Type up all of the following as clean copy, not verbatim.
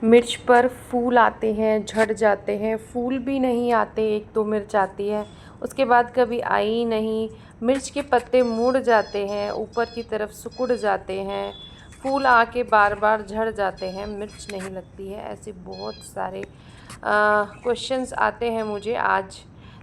मिर्च पर फूल आते हैं, झड़ जाते हैं, फूल भी नहीं आते, एक तो मिर्च आती है, उसके बाद कभी आई नहीं। मिर्च के पत्ते मुड़ जाते हैं, ऊपर की तरफ सिकुड़ जाते हैं, फूल आके बार बार झड़ जाते हैं, मिर्च नहीं लगती है। ऐसे बहुत सारे क्वेश्चंस आते हैं मुझे। आज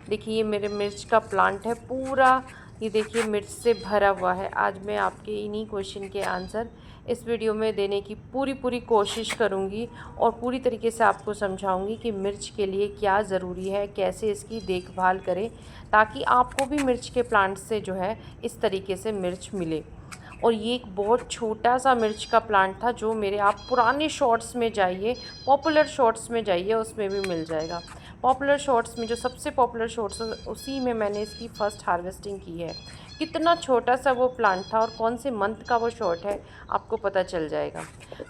देखिए ये मेरे मिर्च का प्लांट है पूरा, ये देखिए मिर्च से भरा हुआ है। आज मैं आपके इन्हीं क्वेश्चन के आंसर इस वीडियो में देने की पूरी कोशिश करूंगी और पूरी तरीके से आपको समझाऊंगी कि मिर्च के लिए क्या ज़रूरी है, कैसे इसकी देखभाल करें ताकि आपको भी मिर्च के प्लांट से जो है इस तरीके से मिर्च मिले। और ये एक बहुत छोटा सा मिर्च का प्लांट था जो मेरे, आप पुराने शॉर्ट्स में जाइए, पॉपुलर शॉर्ट्स में जाइए, उसमें भी मिल जाएगा। पॉपुलर शॉर्ट्स में जो सबसे पॉपुलर शॉर्ट्स उसी में मैंने इसकी फ़र्स्ट हार्वेस्टिंग की है। कितना छोटा सा वो प्लांट था और कौन से मंथ का वो शॉर्ट है आपको पता चल जाएगा।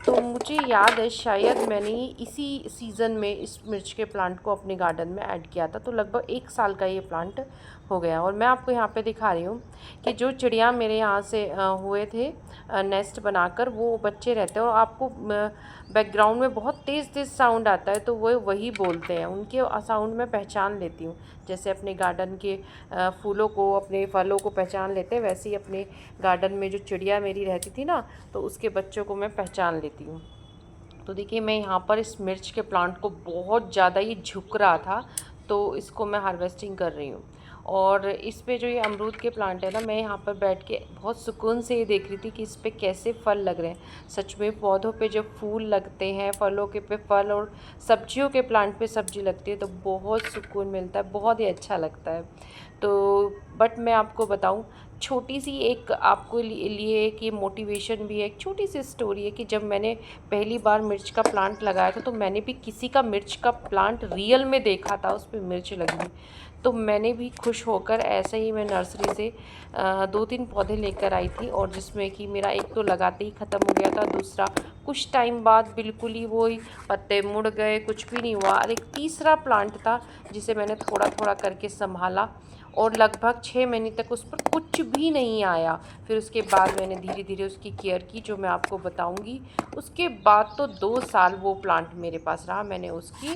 तो मुझे याद है शायद मैंने इसी सीज़न में इस मिर्च के प्लांट को अपने गार्डन में ऐड किया था, तो लगभग 1 साल का ये प्लांट हो गया। और मैं आपको यहाँ पे दिखा रही हूँ कि जो चिड़िया मेरे यहाँ से हुए थे नेस्ट बनाकर, वो बच्चे रहते हैं और आपको बैकग्राउंड में बहुत तेज़ तेज़ साउंड आता है, तो वो वही बोलते हैं। उनके साउंड में पहचान लेती हूँ, जैसे अपने गार्डन के फूलों को, अपने फलों को पहचान लेते हैं, वैसे ही अपने गार्डन में जो चिड़िया मेरी रहती थी ना, तो उसके बच्चों को मैं पहचान लेती हूँ। तो देखिए मैं यहाँ पर इस मिर्च के प्लांट को, बहुत ज़्यादा ये झुक रहा था, तो इसको मैं हार्वेस्टिंग कर रही हूँ। और इस पे जो ये अमरूद के प्लांट है ना, मैं यहाँ पर बैठ के बहुत सुकून से ये देख रही थी कि इस पे कैसे फल लग रहे हैं। सच में पौधों पे जब फूल लगते हैं, फलों के पे फल और सब्जियों के प्लांट पे सब्जी लगती है तो बहुत सुकून मिलता है, बहुत ही अच्छा लगता है। तो बट मैं आपको बताऊँ, छोटी सी एक आपको लिए एक ये मोटिवेशन भी है, एक छोटी सी स्टोरी है कि जब मैंने पहली बार मिर्च का प्लांट लगाया था तो मैंने भी किसी का मिर्च का प्लांट रियल में देखा था, उस पर मिर्च लगी, तो मैंने भी खुश होकर ऐसे ही मैं नर्सरी से 2-3 पौधे लेकर आई थी, और जिसमें कि मेरा एक तो लगाते ही ख़त्म हो गया था, दूसरा कुछ टाइम बाद बिल्कुल ही वो ही पत्ते मुड़ गए, कुछ भी नहीं हुआ। और एक तीसरा प्लांट था जिसे मैंने थोड़ा थोड़ा करके संभाला और लगभग 6 महीने तक उस पर कुछ भी नहीं आया। फिर उसके बाद मैंने धीरे धीरे उसकी केयर की, जो मैं आपको बताऊंगी। उसके बाद तो 2 साल वो प्लांट मेरे पास रहा, मैंने उसकी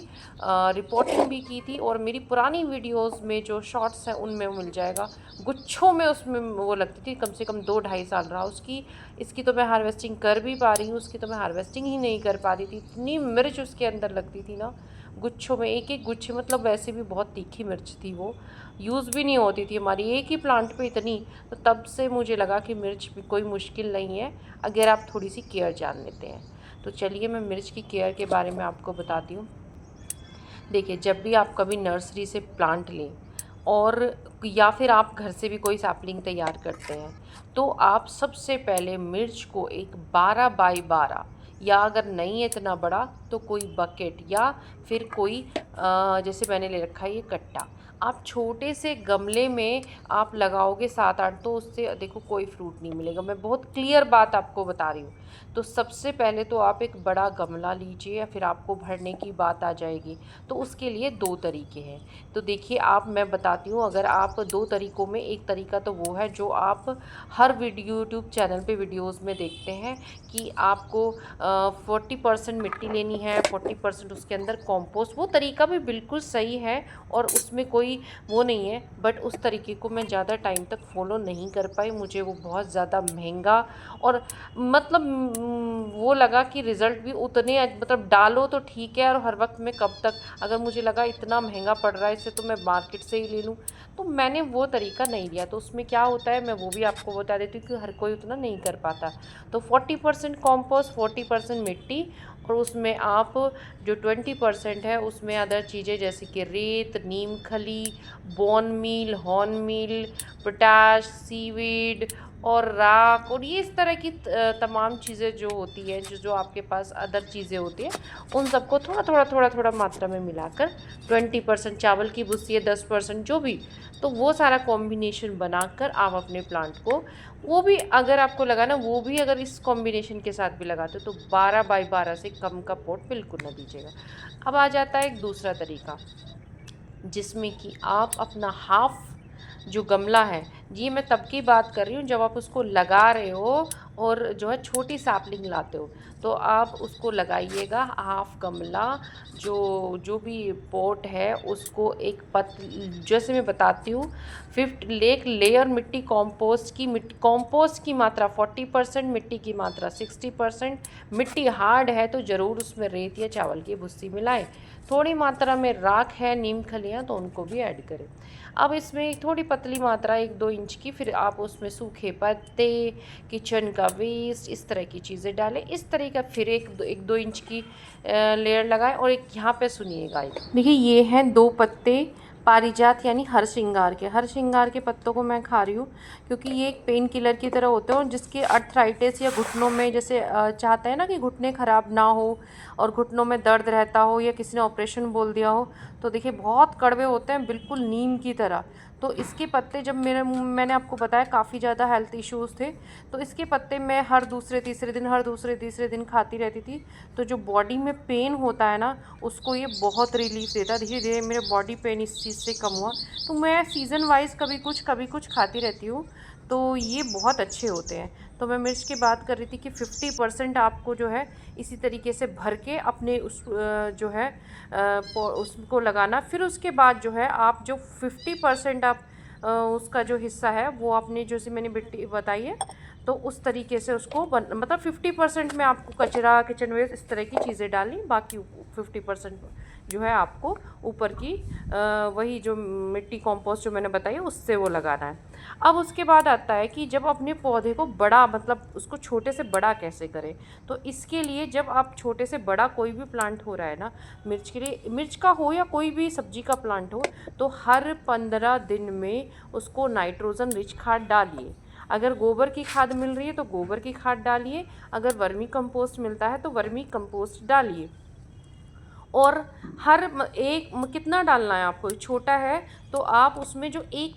रिपोर्टिंग भी की थी, और मेरी पुरानी वीडियोस में जो शॉर्ट्स हैं उनमें मिल जाएगा। गुच्छों में उसमें वो लगती थी, कम से कम 2-2.5 साल रहा उसकी। इसकी तो मैं हार्वेस्टिंग कर भी पा रही हूँ, उसकी तो मैं हार्वेस्टिंग ही नहीं कर पा रही थी, इतनी मिर्च उसके अंदर लगती थी ना, गुच्छों में, एक एक गुच्छे, मतलब वैसे भी बहुत तीखी मिर्च थी वो, यूज़ भी नहीं होती थी हमारी एक ही प्लांट पे इतनी। तो तब से मुझे लगा कि मिर्च भी कोई मुश्किल नहीं है अगर आप थोड़ी सी केयर जान लेते हैं। तो चलिए मैं मिर्च की केयर के बारे में आपको बताती हूँ। देखिए जब भी आप कभी नर्सरी से प्लांट लें, और या फिर आप घर से भी कोई सैपलिंग तैयार करते हैं, तो आप सबसे पहले मिर्च को एक 12x12, या अगर नहीं है इतना बड़ा तो कोई बकेट, या फिर कोई जैसे मैंने ले रखा है ये कट्टा, आप छोटे से गमले में आप लगाओगे 7-8, तो उससे देखो कोई फ्रूट नहीं मिलेगा। मैं बहुत क्लियर बात आपको बता रही हूँ। तो सबसे पहले तो आप एक बड़ा गमला लीजिए, या फिर आपको भरने की बात आ जाएगी, तो उसके लिए 2 तरीके हैं। तो देखिए आप, मैं बताती हूँ, अगर आप 2 तरीक़ों में, एक तरीका तो वो है जो आप हर वीडियो यूट्यूब चैनल पे वीडियोस में देखते हैं कि आपको 40% मिट्टी लेनी है, 40% उसके अंदर कंपोस्ट। वो तरीका भी बिल्कुल सही है और उसमें कोई वो नहीं है, बट उस तरीके को मैं ज़्यादा टाइम तक फॉलो नहीं कर पाई। मुझे वो बहुत ज़्यादा महंगा और मतलब वो लगा कि रिज़ल्ट भी उतने, मतलब डालो तो ठीक है, और हर वक्त में कब तक, अगर मुझे लगा इतना महंगा पड़ रहा है इससे तो मैं मार्केट से ही ले लूँ, तो मैंने वो तरीका नहीं लिया। तो उसमें क्या होता है मैं वो भी आपको बता देती हूँ कि हर कोई उतना नहीं कर पाता। तो 40% कॉम्पोस्ट, 40% मिट्टी, और उसमें आप जो 20% है उसमें अदर चीज़ें जैसे कि रेत, नीम खली, बोन मील, हॉर्न मील, पोटाश, सीवीड और राख, और ये इस तरह की तमाम चीज़ें जो होती हैं, जो आपके पास अदर चीज़ें होती हैं, उन सबको थोड़ा मात्रा में मिलाकर 20% चावल की भूसी है, 10% जो भी, तो वो सारा कॉम्बिनेशन बनाकर आप अपने प्लांट को, वो भी अगर आपको लगा ना, वो भी अगर इस कॉम्बिनेशन के साथ भी लगाते हो तो 12x12 से कम का पॉट बिल्कुल ना दीजिएगा। अब आ जाता है एक दूसरा तरीका, जिसमें कि आप अपना हाफ जो गमला है, ये मैं तब की बात कर रही हूँ जब आप उसको लगा रहे हो और जो है छोटी सैपलिंग लाते हो, तो आप उसको लगाइएगा हाफ गमला, जो जो भी पॉट है उसको एक जैसे मैं बताती हूँ 50 लेयर मिट्टी कॉम्पोस्ट की मात्रा 40%, मिट्टी की मात्रा 60%। मिट्टी हार्ड है तो ज़रूर उसमें रेत या चावल की भुस्सी मिलाएं। थोड़ी मात्रा में राख है, नीम खलियाँ, तो उनको भी ऐड करें। अब इसमें एक थोड़ी पतली मात्रा 1-2 इंच की, फिर आप उसमें सूखे पत्ते, किचन का वेस्ट, इस तरह की चीज़ें डालें। इस तरह का फिर 1-2 इंच की लेयर लगाएं। और एक यहाँ पे सुनिएगा, देखिए ये हैं 2 पत्ते पारिजात यानी हर श्रृंगार के पत्तों को मैं खा रही हूँ, क्योंकि ये एक पेन किलर की तरह होते हैं। और जिसके अर्थराइटिस या घुटनों में, जैसे चाहते हैं ना कि घुटने ख़राब ना हो और घुटनों में दर्द रहता हो, या किसी ने ऑपरेशन बोल दिया हो, तो देखिए बहुत कड़वे होते हैं, बिल्कुल नीम की तरह। तो इसके पत्ते, जब मैंने आपको बताया काफ़ी ज़्यादा हेल्थ इश्यूज़ थे, तो इसके पत्ते मैं हर दूसरे तीसरे दिन खाती रहती थी। तो जो बॉडी में पेन होता है ना, उसको ये बहुत रिलीफ देता है। धीरे धीरे मेरे बॉडी पेन इस चीज़ से कम हुआ। तो मैं सीज़न वाइज कभी कुछ खाती रहती हूँ, तो ये बहुत अच्छे होते हैं। तो मैं मिर्च की बात कर रही थी कि 50% आपको जो है इसी तरीके से भर के अपने उस जो है उसको लगाना। फिर उसके बाद जो है आप जो 50% आप उसका जो हिस्सा है वो आपने, जैसे मैंने मिट्टी बताई है, तो उस तरीके से उसको मतलब 50% में आपको कचरा, किचन वेस्ट, इस तरह की चीज़ें डालनी, बाकी 50% जो है आपको ऊपर की वही जो मिट्टी कॉम्पोस्ट जो मैंने बताई उससे वो लगाना है। अब उसके बाद आता है कि जब अपने पौधे को बड़ा, मतलब उसको छोटे से बड़ा कैसे करें। तो इसके लिए जब आप छोटे से बड़ा कोई भी प्लांट हो रहा है ना, मिर्च के लिए, मिर्च का हो या कोई भी सब्जी का प्लांट हो, तो हर 15 दिन में उसको नाइट्रोजन रिच खाद डालिए। अगर गोबर की खाद मिल रही है तो गोबर की खाद डालिए, अगर वर्मी कंपोस्ट मिलता है तो वर्मी कंपोस्ट डालिए। और हर एक कितना डालना है आपको, छोटा है तो आप उसमें जो एक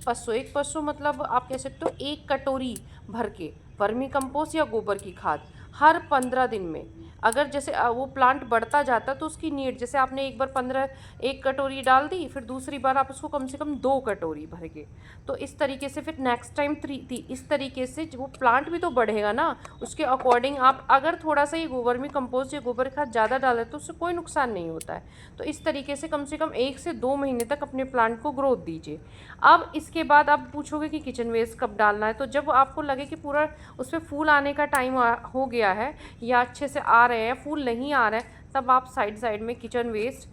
पस्सो मतलब आप कह सकते हो 1 कटोरी भर के वर्मी कंपोस्ट या गोबर की खाद हर 15 दिन में। अगर जैसे वो प्लांट बढ़ता जाता है तो उसकी नीड, जैसे आपने एक बार 1 कटोरी डाल दी, फिर दूसरी बार आप उसको कम से कम 2 कटोरी भर के, तो इस तरीके से फिर नेक्स्ट टाइम 3, इस तरीके से वो प्लांट भी तो बढ़ेगा ना, उसके अकॉर्डिंग। आप अगर थोड़ा सा ये वर्मी कंपोस्ट या गोबर खाद ज़्यादा डालें तो उससे कोई नुकसान नहीं होता है। तो इस तरीके से कम 1 से 2 महीने तक अपने प्लांट को ग्रोथ दीजिए। अब इसके बाद आप पूछोगे कि किचन वेस्ट कब डालना है, तो जब आपको लगे कि पूरा उस पर फूल आने का टाइम हो गया है, या अच्छे से आ रहे हैं, फूल नहीं आ रहे हैं, तब आप साइड में किचन वेस्ट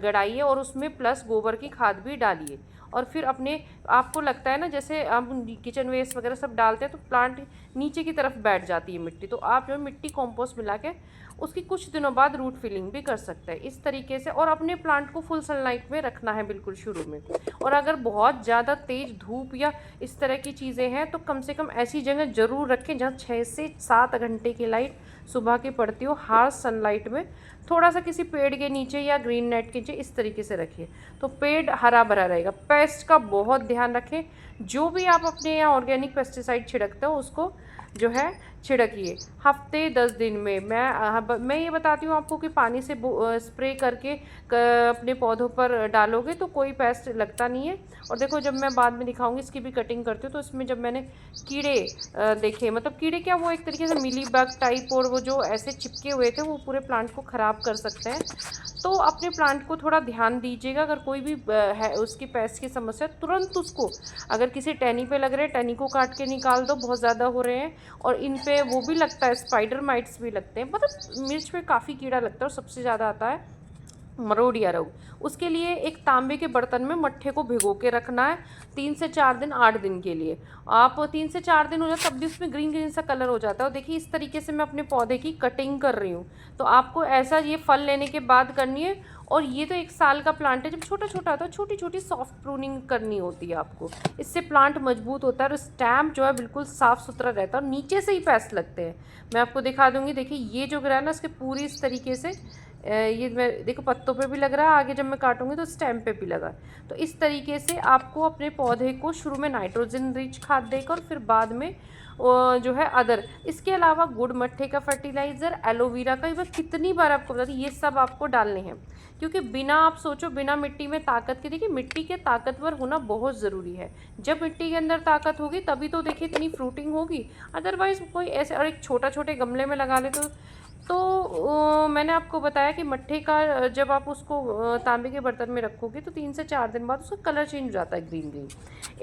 गड़ाइए और उसमें प्लस गोबर की खाद भी डालिए। और फिर आपको लगता है ना, जैसे हम किचन वेस्ट वगैरह सब डालते हैं तो प्लांट नीचे की तरफ बैठ जाती है मिट्टी, तो आप जो है मिट्टी कॉम्पोस्ट मिला के उसकी कुछ दिनों बाद रूट फिलिंग भी कर सकते हैं इस तरीके से। और अपने प्लांट को फुल सनलाइट में रखना है बिल्कुल शुरू में। और अगर बहुत ज़्यादा तेज़ धूप या इस तरह की चीज़ें हैं तो कम से कम ऐसी जगह ज़रूर रखें जहाँ 6 से 7 घंटे की लाइट सुबह की पड़ती हो, हार्श सनलाइट में। थोड़ा सा किसी पेड़ के नीचे या ग्रीन नेट के नीचे इस तरीके से रखिए, तो पेड़ हरा भरा रहेगा। पेस्ट का बहुत ध्यान रखें, जो भी आप अपने यहाँ ऑर्गेनिक पेस्टिसाइड छिड़कते हो उसको जो है छिड़किए हफ्ते 10 दिन में। मैं ये बताती हूँ आपको कि पानी से स्प्रे करके अपने पौधों पर डालोगे तो कोई पेस्ट लगता नहीं है। और देखो, जब मैं बाद में दिखाऊंगी इसकी भी कटिंग करती हूँ, तो इसमें जब मैंने कीड़े देखे, मतलब कीड़े क्या, वो एक तरीके से मिली बग टाइप, और वो जो ऐसे चिपके हुए थे वो पूरे प्लांट को ख़राब कर सकते हैं। तो अपने प्लांट को थोड़ा ध्यान दीजिएगा। अगर कोई भी है उसकी पेस्ट की समस्या, तुरंत उसको, अगर किसी टहनी पे लग रहे हैं टहनी को काट के निकाल दो, बहुत ज़्यादा हो रहे हैं। और इन पे वो भी लगता है, स्पाइडर माइट्स भी लगते हैं, मतलब मिर्च पे काफ़ी कीड़ा लगता है। और सबसे ज़्यादा आता है मरोड़िया रोग। उसके लिए एक तांबे के बर्तन में मट्ठे को भिगो के रखना है 3 से 4 दिन, 8 दिन के लिए। आप 3 से 4 दिन हो जाए तब भी उसमें ग्रीन ग्रीन सा कलर हो जाता है। और देखिए इस तरीके से मैं अपने पौधे की कटिंग कर रही हूँ। तो आपको ऐसा ये फल लेने के बाद करनी है। और ये तो 1 साल का प्लांट है, जब छोटा छोटा आता है छोटी छोटी सॉफ्ट प्रूनिंग करनी होती है आपको। इससे प्लांट मजबूत होता है और स्टैम्प जो है बिल्कुल साफ़ सुथरा रहता है और नीचे से ही पेस्ट लगते हैं। मैं आपको दिखा दूंगी, देखिए ये जो गिरा है ना, इसके पूरी इस तरीके से ये मैं देखो पत्तों पे भी लग रहा है, आगे जब मैं काटूंगी तो स्टेम पे भी लगा। तो इस तरीके से आपको अपने पौधे को शुरू में नाइट्रोजन रिच खाद देकर, फिर बाद में जो है अदर, इसके अलावा गुड़ मट्ठे का फर्टिलाइज़र, एलोवेरा का, ये कितनी बार आपको बता दी, ये सब आपको डालने हैं। क्योंकि बिना, आप सोचो, बिना मिट्टी में ताकत के, देखिए मिट्टी के ताकतवर होना बहुत ज़रूरी है। जब मिट्टी के अंदर ताकत होगी तभी तो देखिए इतनी फ्रूटिंग होगी, अदरवाइज़ कोई ऐसे। और एक छोटे गमले में लगा ले तो तो मैंने आपको बताया कि मट्ठे का जब आप उसको तांबे के बर्तन में रखोगे तो 3 से 4 दिन बाद उसका कलर चेंज हो जाता है ग्रीन ग्रीन।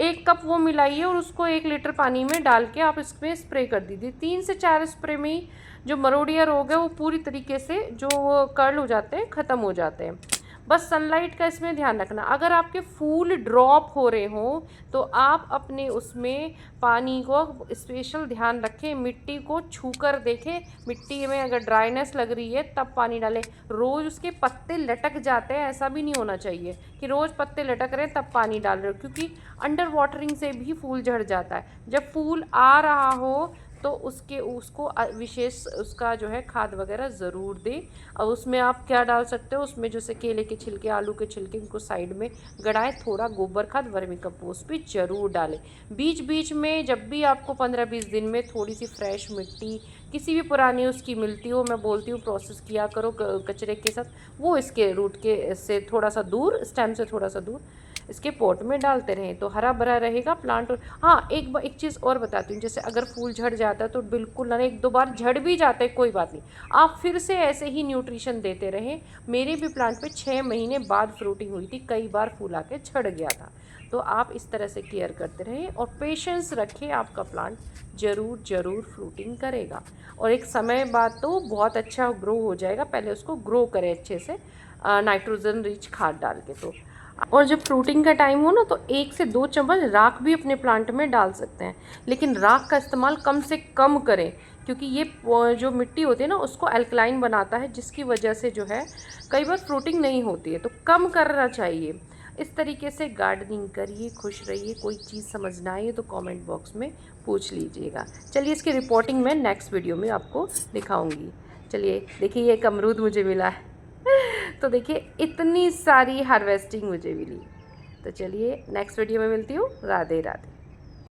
1 कप वो मिलाइए और उसको 1 लीटर पानी में डाल के आप इसमें स्प्रे कर दीजिए। 3 से 4 स्प्रे में ही जो मरोड़िया रोग है वो पूरी तरीके से जो कर्ल हो जाते हैं ख़त्म हो जाते हैं। बस सनलाइट का इसमें ध्यान रखना। अगर आपके फूल ड्रॉप हो रहे हों तो आप अपने उसमें पानी को स्पेशल ध्यान रखें, मिट्टी को छू कर देखें, मिट्टी में अगर ड्राइनेस लग रही है तब पानी डालें। रोज़ उसके पत्ते लटक जाते हैं, ऐसा भी नहीं होना चाहिए कि रोज़ पत्ते लटक रहे हैं तब पानी डाल रहे हो, क्योंकि अंडर वाटरिंग से भी फूल झड़ जाता है। जब फूल आ रहा हो तो उसको विशेष उसका जो है खाद वगैरह ज़रूर दें। और उसमें आप क्या डाल सकते हो, उसमें जैसे केले के छिलके, आलू के छिलके, इनको साइड में गड़ाएं, थोड़ा गोबर खाद, वर्मी कंपोस्ट भी ज़रूर डालें। बीच बीच में जब भी आपको 15-20 दिन में थोड़ी सी फ्रेश मिट्टी किसी भी पुरानी उसकी मिलती हो, मैं बोलती हूँ प्रोसेस किया करो कचरे के साथ, वो इसके रूट के से थोड़ा सा दूर, स्टेम से थोड़ा सा दूर इसके पॉट में डालते रहें तो हरा भरा रहेगा प्लांट। हाँ, एक चीज़ और बताती हूँ, जैसे अगर फूल झड़ जाता है तो बिल्कुल ना, 1-2 बार झड़ भी जाता है कोई बात नहीं, आप फिर से ऐसे ही न्यूट्रिशन देते रहें। मेरे भी प्लांट पे 6 महीने बाद फ्रूटिंग हुई थी, कई बार फूल आके झड़ गया था। तो आप इस तरह से केयर करते रहें और पेशेंस रखें, आपका प्लांट ज़रूर ज़रूर फ्रूटिंग करेगा और एक समय बाद तो बहुत अच्छा ग्रो हो जाएगा। पहले उसको ग्रो करें अच्छे से नाइट्रोजन रिच खाद डाल के। तो और जब फ्रूटिंग का टाइम हो ना तो 1 से 2 चम्मच राख भी अपने प्लांट में डाल सकते हैं, लेकिन राख का इस्तेमाल कम से कम करें, क्योंकि ये जो मिट्टी होती है ना उसको अल्कलाइन बनाता है, जिसकी वजह से जो है कई बार फ्रूटिंग नहीं होती है, तो कम करना चाहिए। इस तरीके से गार्डनिंग करिए, खुश रहिए। कोई चीज़ समझ ना आए तो कमेंट बॉक्स में पूछ लीजिएगा। चलिए, इसकी रिपोर्टिंग मैं नेक्स्ट वीडियो में आपको दिखाऊंगी। चलिए देखिए, ये एक अमरूद मुझे मिला है तो देखिए इतनी सारी हार्वेस्टिंग मुझे मिली। तो चलिए नेक्स्ट वीडियो में मिलती हूँ। राधे राधे।